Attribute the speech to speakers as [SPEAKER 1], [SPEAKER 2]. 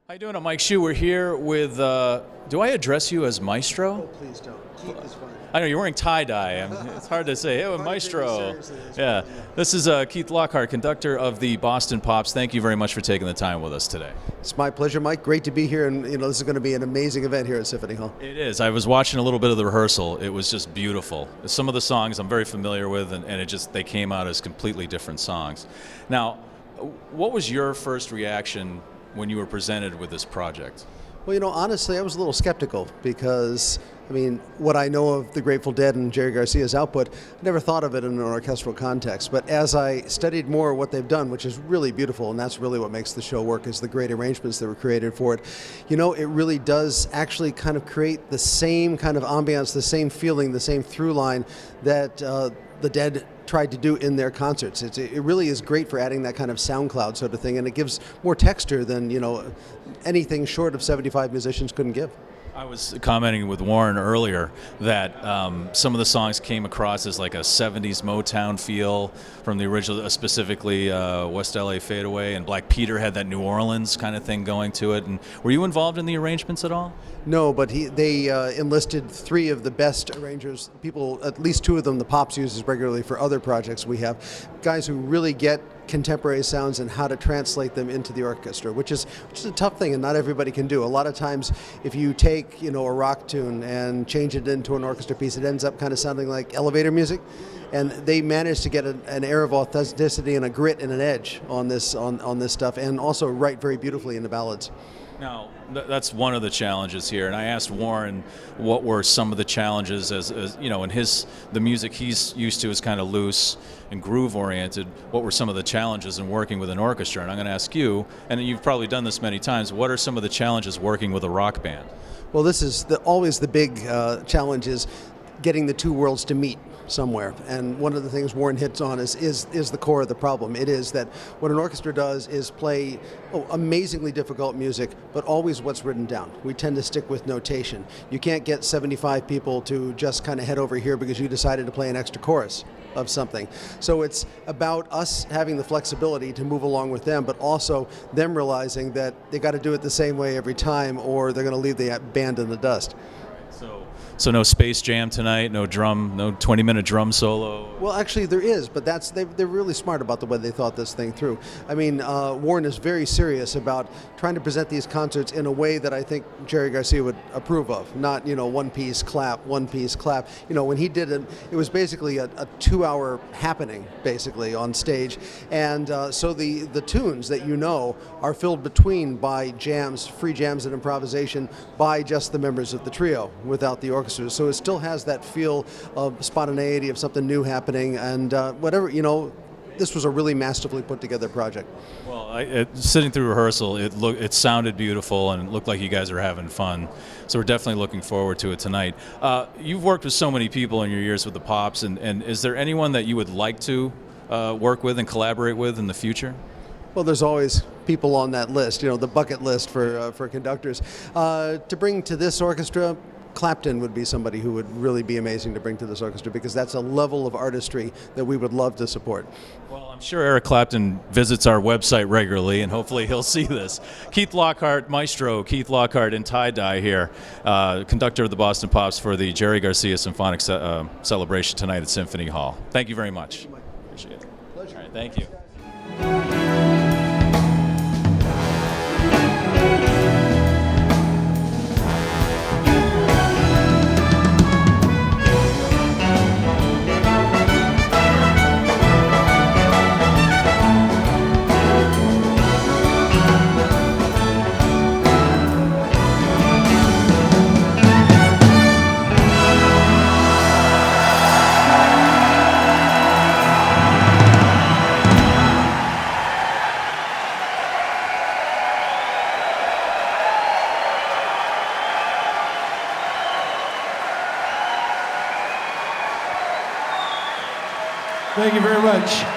[SPEAKER 1] How you doing? I'm Mike Shue. We're here with, do I address you as Maestro?
[SPEAKER 2] Oh, please don't. Keith is fine.
[SPEAKER 1] I know you're wearing tie-dye. It's hard to say. Hey, Maestro. Yeah. This is Keith Lockhart, conductor of the Boston Pops. Thank you very much for taking the time with us today.
[SPEAKER 2] It's my pleasure, Mike. Great to be here, and this is going to be an amazing event here at Symphony Hall.
[SPEAKER 1] It is. I was watching a little bit of the rehearsal. It was just beautiful. Some of the songs I'm very familiar with, and they came out as completely different songs. Now, what was your first reaction when you were presented with this project?
[SPEAKER 2] Well, honestly, I was a little skeptical because, what I know of the Grateful Dead and Jerry Garcia's output, I never thought of it in an orchestral context. But as I studied more what they've done, which is really beautiful, and that's really what makes the show work, is the great arrangements that were created for it. It really does actually kind of create the same kind of ambiance, the same feeling, the same through line that the Dead tried to do in their concerts. It really is great for adding that kind of sound cloud sort of thing, and it gives more texture than anything short of 75 musicians couldn't give.
[SPEAKER 1] I was commenting with Warren earlier that some of the songs came across as like a 70s Motown feel from the original, specifically West LA Fadeaway, and Black Peter had that New Orleans kind of thing going to it. And were you involved in the arrangements at all?
[SPEAKER 2] No, but they enlisted three of the best arrangers, people, at least two of them the Pops uses regularly for other projects we have, guys who really get contemporary sounds and how to translate them into the orchestra, which is a tough thing, and not everybody can do. A lot of times, if you take a rock tune and change it into an orchestra piece, it ends up kind of sounding like elevator music. And they managed to get an air of authenticity and a grit and an edge on this stuff, and also write very beautifully in the ballads.
[SPEAKER 1] Now, that's one of the challenges here, and I asked Warren what were some of the challenges as in the music he's used to is kind of loose and groove oriented. What were some of the challenges in working with an orchestra? And I'm going to ask you, and you've probably done this many times, what are some of the challenges working with a rock band?
[SPEAKER 2] Well, this is always the big challenge, is getting the two worlds to meet somewhere. And one of the things Warren hits on is the core of the problem. It is that what an orchestra does is play amazingly difficult music, but always what's written down. We tend to stick with notation. You can't get 75 people to just kind of head over here because you decided to play an extra chorus of something. So it's about us having the flexibility to move along with them, but also them realizing that they got to do it the same way every time, or they're going to leave the band in the dust.
[SPEAKER 1] So no Space Jam tonight, no 20-minute drum solo?
[SPEAKER 2] Well, actually there is, but they're really smart about the way they thought this thing through. Warren is very serious about trying to present these concerts in a way that I think Jerry Garcia would approve of. Not, one piece, clap, one piece, clap. When he did it, it was basically a 2-hour happening, basically, on stage. And so the tunes that are filled between by jams, free jams and improvisation by just the members of the trio without the orchestra. So it still has that feel of spontaneity, of something new happening, and this was a really masterfully put together project.
[SPEAKER 1] Well, sitting through rehearsal, it sounded beautiful, and it looked like you guys are having fun. So we're definitely looking forward to it tonight. You've worked with so many people in your years with the Pops, and is there anyone that you would like to work with and collaborate with in the future?
[SPEAKER 2] Well, there's always people on that list, the bucket list for conductors. To bring to this orchestra, Clapton would be somebody who would really be amazing to bring to this orchestra, because that's a level of artistry that we would love to support.
[SPEAKER 1] Well, I'm sure Eric Clapton visits our website regularly, and hopefully he'll see this. Keith Lockhart, Maestro Keith Lockhart in tie-dye here, conductor of the Boston Pops for the Jerry Garcia Symphonic Celebration tonight at Symphony Hall. Thank you very much.
[SPEAKER 2] Thank you, Mike.
[SPEAKER 1] Appreciate it.
[SPEAKER 2] Pleasure.
[SPEAKER 1] All right, thank you.
[SPEAKER 3] Thank you very much.